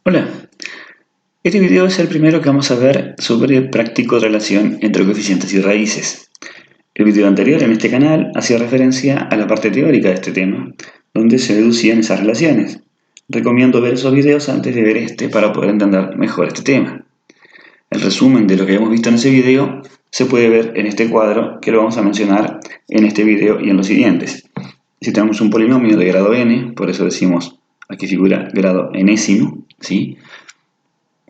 Hola, este video es el primero que vamos a ver sobre práctico relación entre coeficientes y raíces. El video anterior en este canal hacía referencia a la parte teórica de este tema, donde se deducían esas relaciones. Recomiendo ver esos videos antes de ver este para poder entender mejor este tema. El resumen de lo que hemos visto en ese video se puede ver en este cuadro que lo vamos a mencionar en este video y en los siguientes. Si tenemos un polinomio de grado n, por eso decimos aquí figura grado enésimo, ¿sí?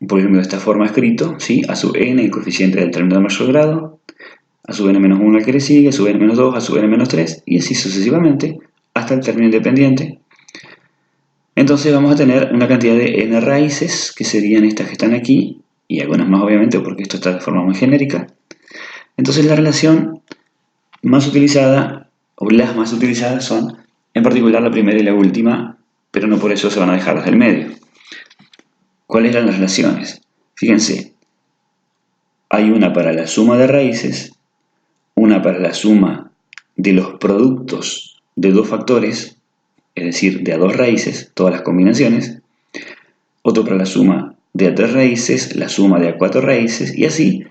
Un polinomio de esta forma escrito, ¿sí? A sub n, el coeficiente del término de mayor grado, a sub n menos 1 el que le sigue, a sub n menos 2, a sub n menos 3, y así sucesivamente, hasta el término independiente. Entonces vamos a tener una cantidad de n raíces, que serían estas que están aquí, y algunas más obviamente, porque esto está de forma muy genérica. Entonces la relación más utilizada, o las más utilizadas son, en particular la primera y la última, pero no por eso se van a dejar las del medio. ¿Cuáles eran las relaciones? Fíjense, hay una para la suma de raíces, una para la suma de los productos de dos factores, es decir, de a dos raíces, todas las combinaciones, otro para la suma de a tres raíces, la suma de a cuatro raíces, y así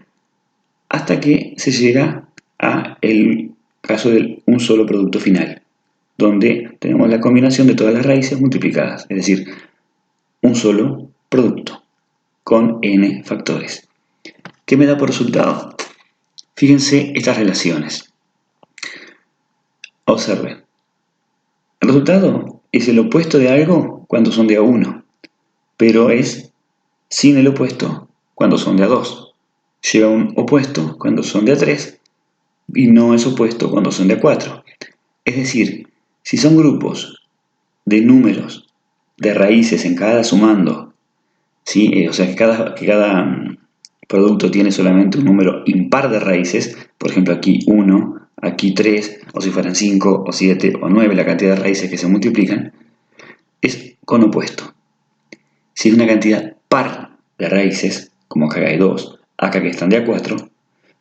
hasta que se llega a el caso de un solo producto final, donde tenemos la combinación de todas las raíces multiplicadas, es decir, un solo producto con n factores. ¿Qué me da por resultado? Fíjense estas relaciones. Observen. El resultado es el opuesto de algo cuando son de a 1, pero es sin el opuesto cuando son de a 2. Lleva un opuesto cuando son de a 3 y no es opuesto cuando son de a 4. Es decir, si son grupos de números de raíces en cada sumando, ¿sí? O sea que cada producto tiene solamente un número impar de raíces, por ejemplo aquí 1, aquí 3, o si fueran 5, o 7, o 9, la cantidad de raíces que se multiplican, es con opuesto. Si es una cantidad par de raíces, como acá hay 2, acá que están de a 4,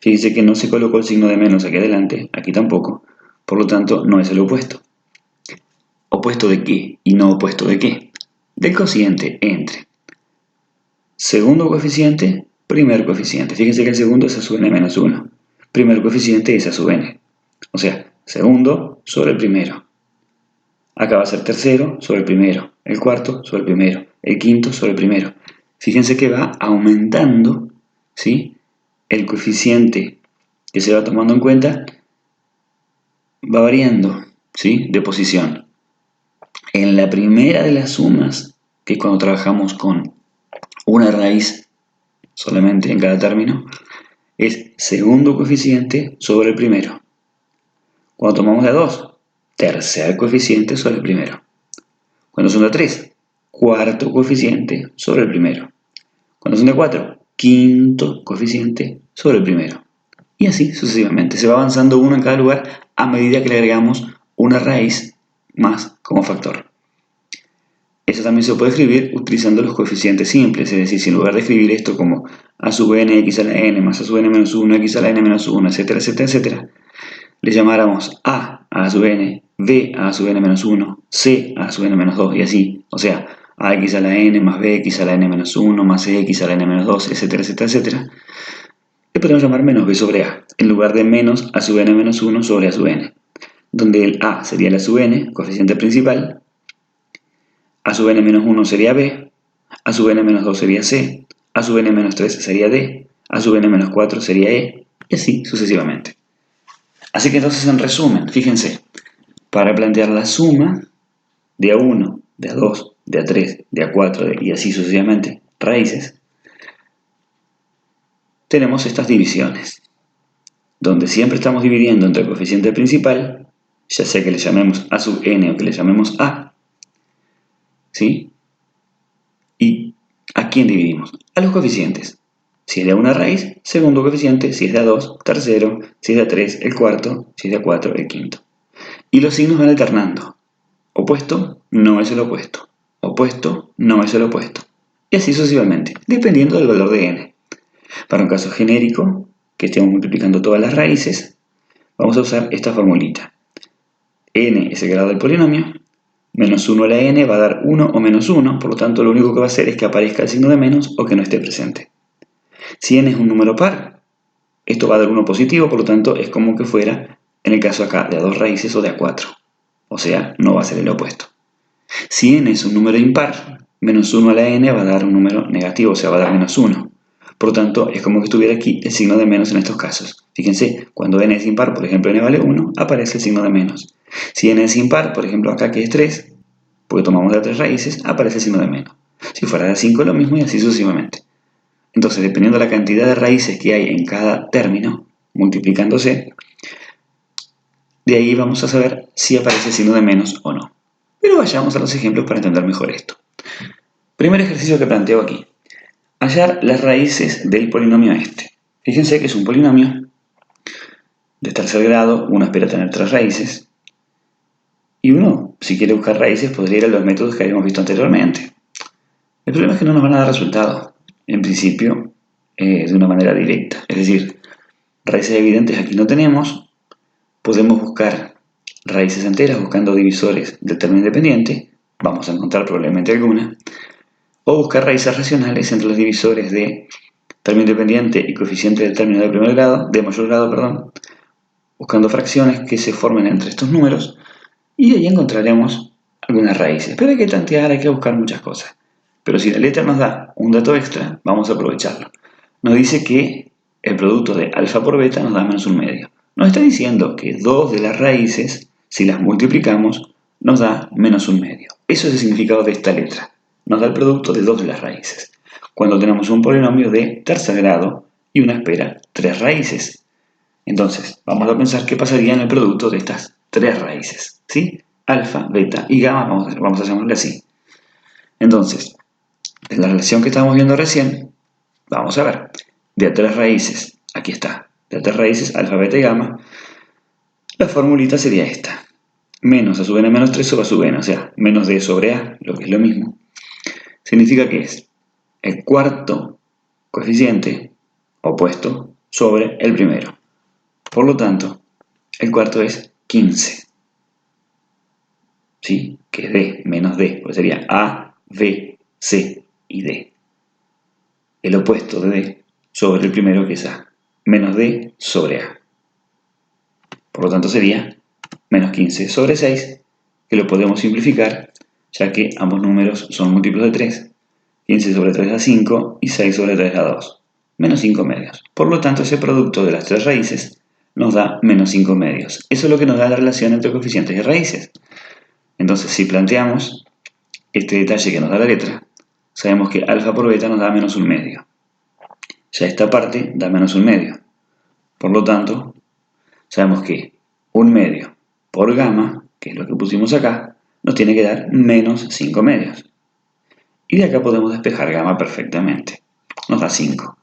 fíjense que no se colocó el signo de menos aquí adelante, aquí tampoco, por lo tanto no es el opuesto. ¿Opuesto de qué? Y no opuesto de qué. Del cociente entre segundo coeficiente, primer coeficiente. Fíjense que el segundo es a sub n menos 1. Primer coeficiente es a sub n. O sea, segundo sobre el primero. Acá va a ser tercero sobre el primero. El cuarto sobre el primero. El quinto sobre el primero. Fíjense que va aumentando, ¿sí? El coeficiente que se va tomando en cuenta va variando, ¿sí? De posición. En la primera de las sumas, que es cuando trabajamos con una raíz solamente en cada término, es segundo coeficiente sobre el primero. Cuando tomamos de a 2, tercer coeficiente sobre el primero. Cuando son de a 3, cuarto coeficiente sobre el primero. Cuando son de a 4, quinto coeficiente sobre el primero. Y así sucesivamente. Se va avanzando uno en cada lugar a medida que le agregamos una raíz más como factor. Eso también se puede escribir utilizando los coeficientes simples, es decir, si en lugar de escribir esto como a sub n x a la n más a sub n menos 1 x a la n menos 1, etcétera, etcétera, etcétera, le llamáramos a sub n, b a sub n menos 1, c a sub n menos 2 y así, o sea, a x a la n más b x a la n menos 1 más x a la n menos 2, etcétera, etcétera, etcétera, le podemos llamar menos b sobre a, en lugar de menos a sub n menos 1 sobre a sub n, donde el a sería la sub n, coeficiente principal, a sub n menos 1 sería b, a sub n menos 2 sería c, a sub n menos 3 sería d, a sub n menos 4 sería e, y así sucesivamente. Así que entonces en resumen, fíjense, para plantear la suma de a 1, de a 2, de a 3, de a 4 y así sucesivamente, raíces, tenemos estas divisiones, donde siempre estamos dividiendo entre el coeficiente principal, ya sea que le llamemos a sub n o que le llamemos a, ¿sí? ¿Y a quién dividimos? A los coeficientes. Si es de a una raíz, segundo coeficiente. Si es de a 2, tercero. Si es de a 3, el cuarto. Si es de a 4, el quinto. Y los signos van alternando. Opuesto no es el opuesto. Opuesto no es el opuesto. Y así sucesivamente, dependiendo del valor de n. Para un caso genérico, que estemos multiplicando todas las raíces, vamos a usar esta formulita. N es el grado del polinomio. Menos 1 a la n va a dar 1 o menos 1, por lo tanto lo único que va a hacer es que aparezca el signo de menos o que no esté presente. Si n es un número par, esto va a dar 1 positivo, por lo tanto es como que fuera, en el caso acá, de a 2 raíces o de a 4. O sea, no va a ser el opuesto. Si n es un número impar, menos 1 a la n va a dar un número negativo, o sea, va a dar menos 1. Por lo tanto, es como que estuviera aquí el signo de menos en estos casos. Fíjense, cuando n es impar, por ejemplo, n vale 1, aparece el signo de menos. Si n es impar, por ejemplo, acá que es 3, porque tomamos de 3 raíces, aparece el signo de menos. Si fuera de 5, lo mismo y así sucesivamente. Entonces, dependiendo de la cantidad de raíces que hay en cada término, multiplicándose, de ahí vamos a saber si aparece el signo de menos o no. Pero vayamos a los ejemplos para entender mejor esto. Primer ejercicio que planteo aquí. Hallar las raíces del polinomio este. Fíjense que es un polinomio de tercer grado, uno espera tener 3 raíces, y uno, si quiere buscar raíces, podría ir a los métodos que habíamos visto anteriormente. El problema es que no nos van a dar resultado, en principio, de una manera directa. Es decir, raíces evidentes aquí no tenemos, podemos buscar raíces enteras buscando divisores del término independiente, vamos a encontrar probablemente alguna, o buscar raíces racionales entre los divisores de término independiente y coeficiente del término de mayor grado, buscando fracciones que se formen entre estos números, y ahí encontraremos algunas raíces. Pero hay que tantear, hay que buscar muchas cosas. Pero si la letra nos da un dato extra, vamos a aprovecharlo. Nos dice que el producto de alfa por beta nos da menos un medio. Nos está diciendo que 2 de las raíces, si las multiplicamos, nos da menos un medio. Eso es el significado de esta letra. Nos da el producto de 2 de las raíces. Cuando tenemos un polinomio de tercer grado y una espera 3 raíces. Entonces, vamos a pensar qué pasaría en el producto de estas 3 raíces. ¿Sí? Alfa, beta y gamma, vamos a llamarle así. Entonces, en la relación que estábamos viendo recién, vamos a ver, de a 3 raíces, aquí está, de a 3 raíces, alfa, beta y gamma, la formulita sería esta. Menos a sub n menos 3 sobre a sub n, o sea, menos d sobre a, lo que es lo mismo. Significa que es el cuarto coeficiente opuesto sobre el primero. Por lo tanto, el cuarto es 15. ¿Sí? Que es d, menos d, pues sería a, b, c y d. El opuesto de d sobre el primero, que es a, menos d sobre a. Por lo tanto sería menos 15 sobre 6, que lo podemos simplificar, ya que ambos números son múltiplos de 3. 15 sobre 3 da 5 y 6 sobre 3 da 2. Menos 5 medios. Por lo tanto, ese producto de las 3 raíces nos da menos 5 medios. Eso es lo que nos da la relación entre coeficientes y raíces. Entonces, si planteamos este detalle que nos da la letra, sabemos que alfa por beta nos da menos un medio. Ya esta parte da menos un medio. Por lo tanto, sabemos que un medio por gamma, que es lo que pusimos acá, nos tiene que dar menos 5 medios. Y de acá podemos despejar gamma perfectamente. Nos da 5.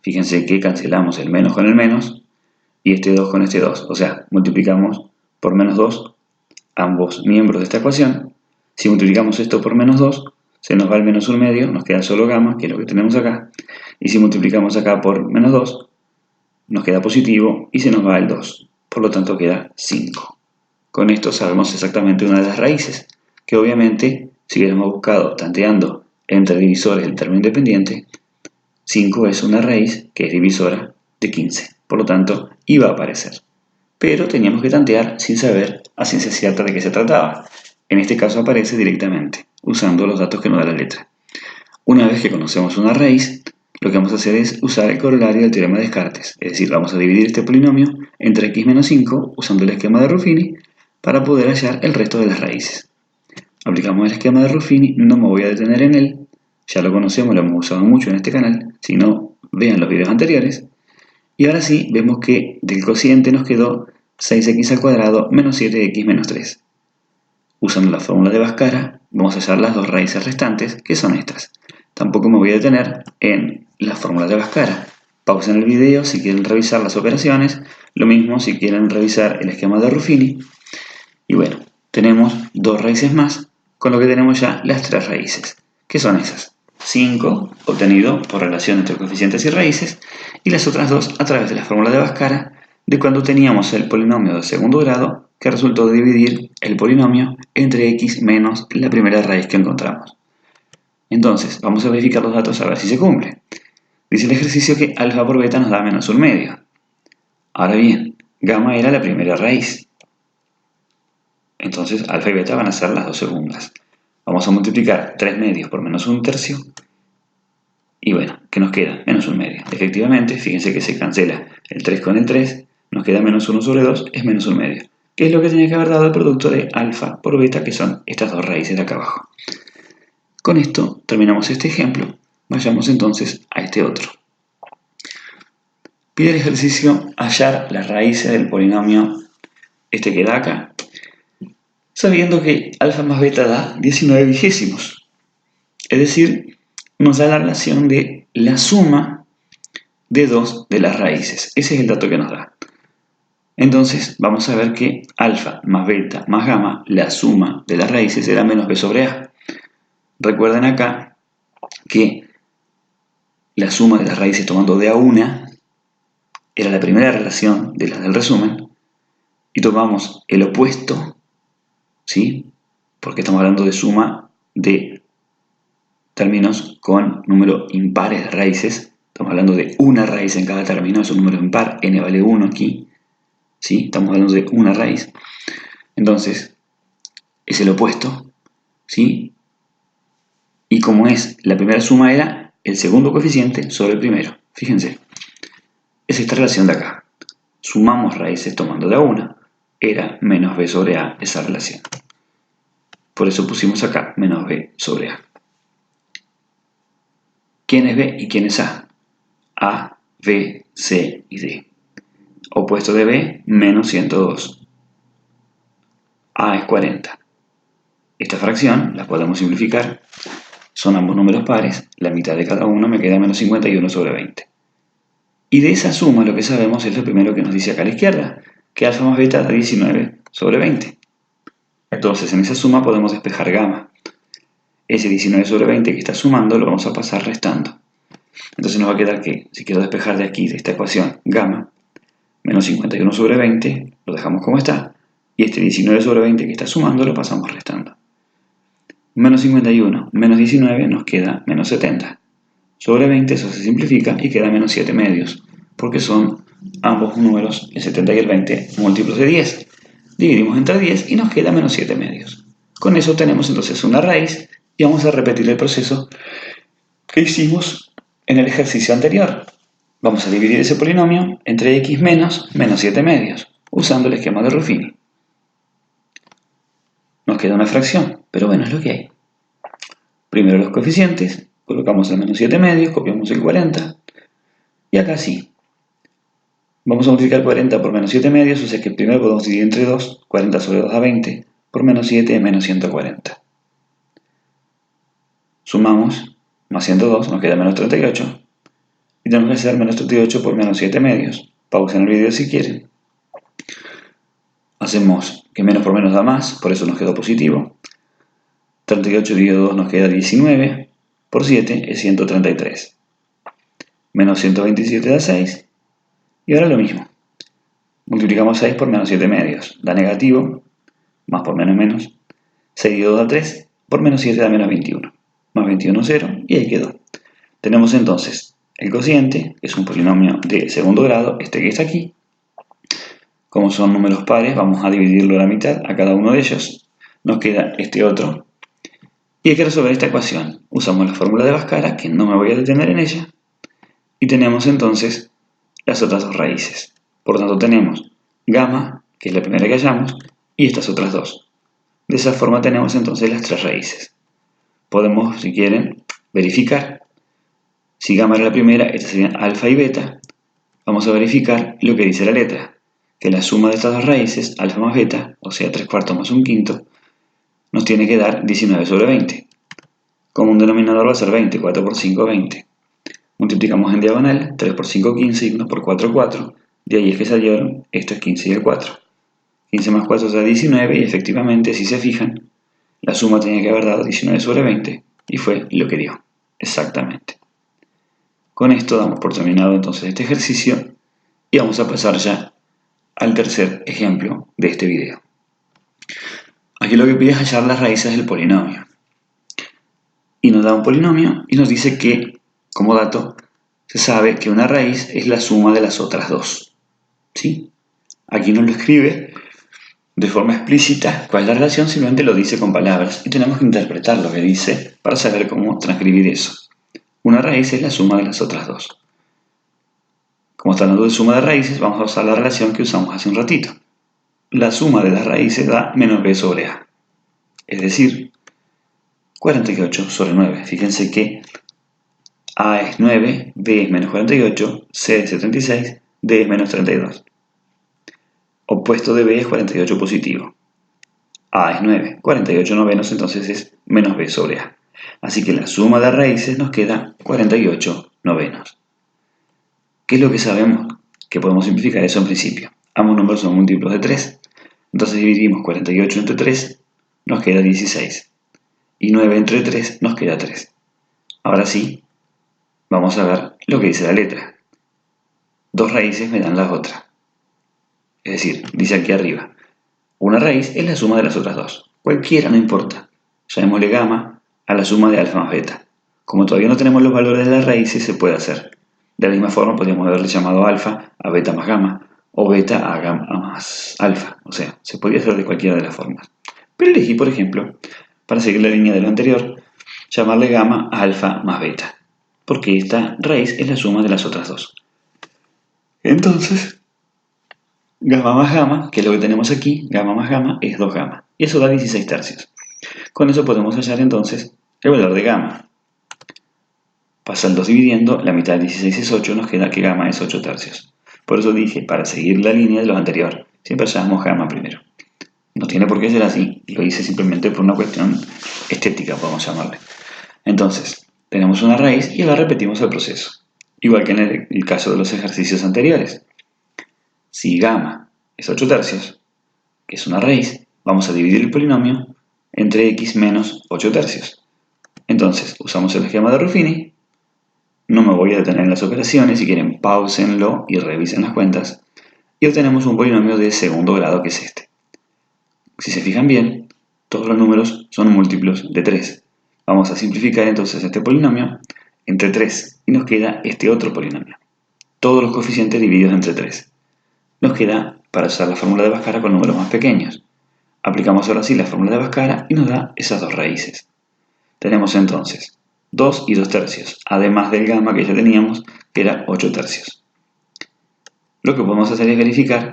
Fíjense que cancelamos el menos con el menos y este 2 con este 2. O sea, multiplicamos por menos 2 ambos miembros de esta ecuación. Si multiplicamos esto por menos 2, se nos va el menos un medio, nos queda solo gamma, que es lo que tenemos acá. Y si multiplicamos acá por menos 2, nos queda positivo y se nos va el 2. Por lo tanto queda 5. Con esto sabemos exactamente una de las raíces, que obviamente, si hubiéramos buscado tanteando entre divisores del término independiente, 5 es una raíz que es divisora de 15. Por lo tanto, iba a aparecer. Pero teníamos que tantear sin saber a ciencia cierta de qué se trataba. En este caso aparece directamente, usando los datos que nos da la letra. Una vez que conocemos una raíz, lo que vamos a hacer es usar el corolario del teorema de Descartes. Es decir, vamos a dividir este polinomio entre x menos 5 usando el esquema de Ruffini para poder hallar el resto de las raíces. Aplicamos el esquema de Ruffini, no me voy a detener en él, ya lo conocemos, lo hemos usado mucho en este canal, si no, vean los videos anteriores. Y ahora sí, vemos que del cociente nos quedó 6x al cuadrado menos 7x menos 3. Usando la fórmula de Bhaskara, vamos a hallar las dos raíces restantes, que son estas. Tampoco me voy a detener en la fórmula de Bhaskara. Pausen el video si quieren revisar las operaciones, lo mismo si quieren revisar el esquema de Ruffini. Y bueno, tenemos dos raíces más, con lo que tenemos ya las 3 raíces. ¿Qué son esas? 5, obtenido por relación entre coeficientes y raíces, y las otras dos a través de la fórmula de Bhaskara, de cuando teníamos el polinomio de segundo grado, que resultó de dividir el polinomio entre x menos la primera raíz que encontramos. Entonces, vamos a verificar los datos a ver si se cumple. Dice el ejercicio que alfa por beta nos da menos 1/2. Ahora bien, gamma era la primera raíz. Entonces, alfa y beta van a ser las dos segundas. Vamos a multiplicar 3/2 por menos 1/3. Y bueno, ¿qué nos queda? Menos 1/2. Efectivamente, fíjense que se cancela el 3 con el 3. Nos queda menos 1 sobre 2, es menos 1/2. Que es lo que tenía que haber dado el producto de alfa por beta, que son estas dos raíces de acá abajo. Con esto terminamos este ejemplo. Vayamos entonces a este otro. Pide el ejercicio hallar las raíces del polinomio este que da acá, sabiendo que alfa más beta da 19/20. Es decir, nos da la relación de la suma de dos de las raíces. Ese es el dato que nos da. Entonces, vamos a ver que alfa más beta más gamma, la suma de las raíces será menos b sobre a. Recuerden acá que la suma de las raíces tomando de a una era la primera relación de las del resumen, y tomamos el opuesto, ¿sí? Porque estamos hablando de suma de términos con número impares de raíces. Estamos hablando de una raíz en cada término, es un número impar, n vale 1 aquí, ¿sí? Estamos hablando de una raíz. Entonces, es el opuesto, ¿sí? Y como es la primera suma, era el segundo coeficiente sobre el primero. Fíjense, es esta relación de acá. Sumamos raíces tomando de a una, era menos b sobre a esa relación. Por eso pusimos acá menos b sobre a. ¿Quién es b y quién es a? A, b, c y d. Opuesto de b, menos 102. A es 40. Esta fracción la podemos simplificar. Son ambos números pares, la mitad de cada uno me queda menos 51 sobre 20. Y de esa suma lo que sabemos es lo primero que nos dice acá a la izquierda, que alfa más beta da 19 sobre 20. Entonces en esa suma podemos despejar gamma. Ese 19 sobre 20 que está sumando lo vamos a pasar restando. Entonces nos va a quedar que, si quiero despejar de aquí, de esta ecuación, gamma, menos 51 sobre 20, lo dejamos como está, y este 19 sobre 20 que está sumando lo pasamos restando. Menos 51 menos 19 nos queda menos 70. Sobre 20 eso se simplifica y queda menos 7 medios, porque son ambos números, el 70 y el 20, múltiplos de 10. Dividimos entre 10 y nos queda menos 7 medios. Con eso tenemos entonces una raíz y vamos a repetir el proceso que hicimos en el ejercicio anterior. Vamos a dividir ese polinomio entre x menos 7 medios, usando el esquema de Ruffini. Nos queda una fracción, pero bueno, es lo que hay. Primero los coeficientes, colocamos el menos 7 medios, copiamos el 40, y acá sí. Vamos a multiplicar 40 por menos 7 medios, o sea que primero podemos dividir entre 2, 40 sobre 2 da 20, por menos 7 es menos 140. Sumamos, más 102, nos queda menos 38, y tenemos que hacer menos 38 por menos 7 medios. Pausen el video si quieren. Hacemos que menos por menos da más, por eso nos quedó positivo. 38 dividido 2 nos queda 19, por 7 es 133. Menos 127 da 6, y ahora lo mismo. Multiplicamos 6 por menos 7 medios, da negativo, más por menos menos. 6 dividido 2 da 3, por menos 7 da menos 21. Más 21, 0, y ahí quedó. Tenemos entonces el cociente, que es un polinomio de segundo grado, este que está aquí. Como son números pares, vamos a dividirlo a la mitad a cada uno de ellos. Nos queda este otro. Y hay que resolver esta ecuación. Usamos la fórmula de Bhaskara, que no me voy a detener en ella. Y tenemos entonces las otras dos raíces. Por lo tanto tenemos gamma, que es la primera que hallamos, y estas otras dos. De esa forma tenemos entonces las tres raíces. Podemos, si quieren, verificar. Si gamma era la primera, estas serían alfa y beta. Vamos a verificar lo que dice la letra, que la suma de estas dos raíces, alfa más beta, o sea 3/4 más 1/5, nos tiene que dar 19 sobre 20. Como un denominador va a ser 20, 4 por 5, 20. Multiplicamos en diagonal, 3 por 5, 15, y 1 por 4, 4. De ahí es que salieron estos 15 y el 4. 15 más 4 da 19, y efectivamente, si se fijan, la suma tenía que haber dado 19 sobre 20, y fue lo que dio, exactamente. Con esto damos por terminado entonces este ejercicio, y vamos a pasar ya al tercer ejemplo de este video. Aquí lo que pide es hallar las raíces del polinomio. Y nos da un polinomio y nos dice que, como dato, se sabe que una raíz es la suma de las otras dos. ¿Sí? Aquí no lo escribe de forma explícita cuál es la relación, simplemente lo dice con palabras y tenemos que interpretar lo que dice para saber cómo transcribir eso. Una raíz es la suma de las otras dos. Como está hablando de suma de raíces, vamos a usar la relación que usamos hace un ratito. La suma de las raíces da menos b sobre a. Es decir, 48 sobre 9. Fíjense que a es 9, b es menos 48, c es 76, d es menos 32. Opuesto de b es 48 positivo. A es 9, 48 novenos, entonces es menos b sobre a. Así que la suma de raíces nos queda 48 novenos. ¿Qué es lo que sabemos? Que podemos simplificar eso en principio. Ambos números son múltiplos de 3. Entonces dividimos 48 entre 3, nos queda 16. Y 9 entre 3 nos queda 3. Ahora sí, vamos a ver lo que dice la letra. Dos raíces me dan las otras. Es decir, dice aquí arriba, una raíz es la suma de las otras dos. Cualquiera, no importa. Llamémosle gamma a la suma de alfa más beta. Como todavía no tenemos los valores de las raíces, se puede hacer. De la misma forma podríamos haberle llamado alfa a beta más gamma, o beta a gamma más alfa. O sea, se podría hacer de cualquiera de las formas. Pero elegí, por ejemplo, para seguir la línea de lo anterior, llamarle gamma a alfa más beta, porque esta raíz es la suma de las otras dos. Entonces, gamma más gamma, que es lo que tenemos aquí, gamma más gamma es 2 gamma, y eso da 16 tercios. Con eso podemos hallar entonces el valor de gamma. Pasando dividiendo, la mitad de 16 es 8, nos queda que gamma es 8 tercios. Por eso dije, para seguir la línea de lo anterior, siempre hallamos gamma primero. No tiene por qué ser así, lo hice simplemente por una cuestión estética, podemos llamarle. Entonces, tenemos una raíz y ahora repetimos el proceso, igual que en el caso de los ejercicios anteriores. Si gamma es 8 tercios, que es una raíz, vamos a dividir el polinomio entre x menos 8 tercios. Entonces, usamos el esquema de Ruffini. No me voy a detener en las operaciones, si quieren pausenlo y revisen las cuentas. Y obtenemos un polinomio de segundo grado que es este. Si se fijan bien, todos los números son múltiplos de 3. Vamos a simplificar entonces este polinomio entre 3 y nos queda este otro polinomio. Todos los coeficientes divididos entre 3. Nos queda para usar la fórmula de Bhaskara con números más pequeños. Aplicamos ahora sí la fórmula de Bhaskara y nos da esas dos raíces. Tenemos entonces 2 y 2 tercios, además del gamma que ya teníamos, que era 8 tercios. Lo que podemos hacer es verificar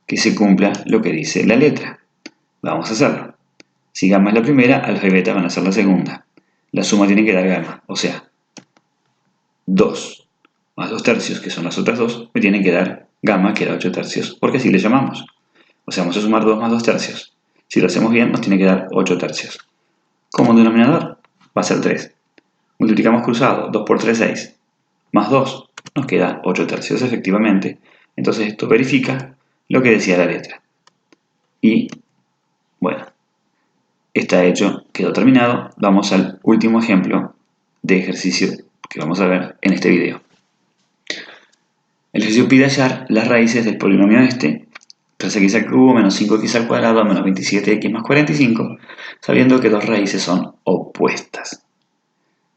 que se cumpla lo que dice la letra. Vamos a hacerlo. Si gamma es la primera, alfa y beta van a ser la segunda. La suma tiene que dar gamma, o sea, 2 más 2 tercios, que son las otras dos, me tienen que dar gamma, que era 8 tercios, porque así le llamamos. O sea, vamos a sumar 2 más 2 tercios. Si lo hacemos bien, nos tiene que dar 8 tercios. Como denominador, va a ser 3. Multiplicamos cruzado, 2 por 3, 6. Más 2, nos queda 8 tercios efectivamente. Entonces esto verifica lo que decía la letra. Y, bueno, está hecho, quedó terminado. Vamos al último ejemplo de ejercicio que vamos a ver en este video. El ejercicio pide hallar las raíces del polinomio este, 3x al cubo menos 5x al cuadrado menos 27x más 45, sabiendo que dos raíces son opuestas.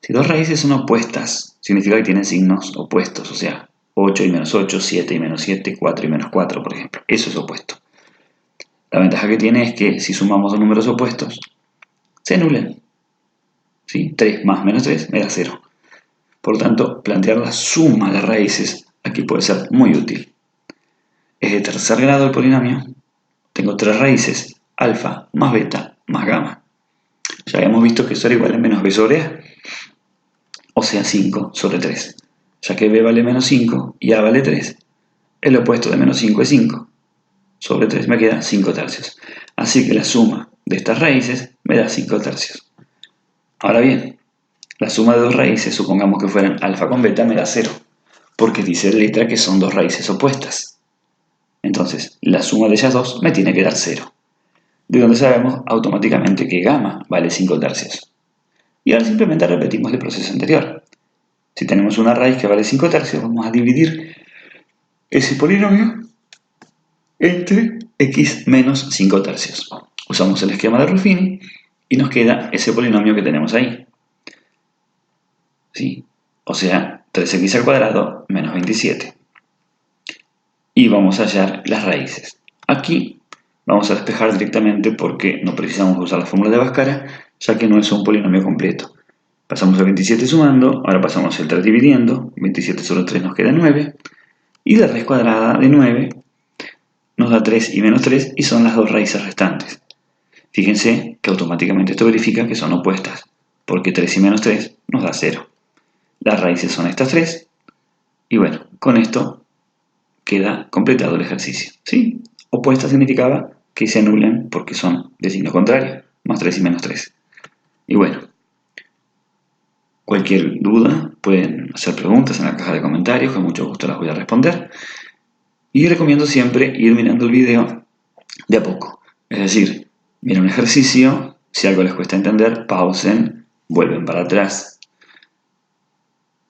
Si dos raíces son opuestas, significa que tienen signos opuestos, o sea, 8 y menos 8, 7 y menos 7, 4 y menos 4, por ejemplo. Eso es opuesto. La ventaja que tiene es que si sumamos dos números opuestos, se anulan. ¿Sí? 3 más menos 3 me da 0. Por lo tanto, plantear la suma de raíces aquí puede ser muy útil. Es de tercer grado el polinomio. Tengo tres raíces, alfa más beta más gamma. Ya habíamos visto que eso era igual a menos b sobre a, o sea 5 sobre 3. Ya que b vale menos 5 y a vale 3, el opuesto de menos 5 es 5. Sobre 3 me queda 5 tercios. Así que la suma de estas raíces me da 5 tercios. Ahora bien, la suma de dos raíces, supongamos que fueran alfa con beta, me da 0, porque dice la letra que son dos raíces opuestas. Entonces, la suma de ellas dos me tiene que dar 0. De donde sabemos automáticamente que gamma vale 5 tercios. Y ahora simplemente repetimos el proceso anterior. Si tenemos una raíz que vale 5 tercios, vamos a dividir ese polinomio entre x menos 5 tercios. Usamos el esquema de Ruffini y nos queda ese polinomio que tenemos ahí. ¿Sí? O sea, 3x al cuadrado menos 27. Y vamos a hallar las raíces. Aquí vamos a despejar directamente porque no precisamos usar la fórmula de Bhaskara, ya que no es un polinomio completo. Pasamos el 27 sumando, ahora pasamos el 3 dividiendo, 27 sobre 3 nos queda 9, y la raíz cuadrada de 9 nos da 3 y menos 3 y son las dos raíces restantes. Fíjense que automáticamente esto verifica que son opuestas, porque 3 y menos 3 nos da 0. Las raíces son estas 3, y bueno, con esto queda completado el ejercicio. ¿Sí? Opuesta significaba que se anulan porque son de signo contrario, más 3 y menos 3. Y bueno, cualquier duda pueden hacer preguntas en la caja de comentarios, con mucho gusto las voy a responder. Y recomiendo siempre ir mirando el video de a poco. Es decir, miren un ejercicio, si algo les cuesta entender, pausen, vuelven para atrás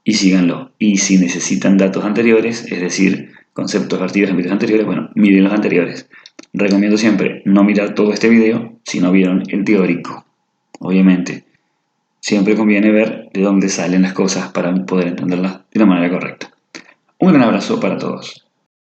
y síganlo. Y si necesitan datos anteriores, es decir, conceptos vertidos en videos anteriores, bueno, miren los anteriores. Recomiendo siempre no mirar todo este video si no vieron el teórico. Obviamente, siempre conviene ver de dónde salen las cosas para poder entenderlas de la manera correcta. Un gran abrazo para todos.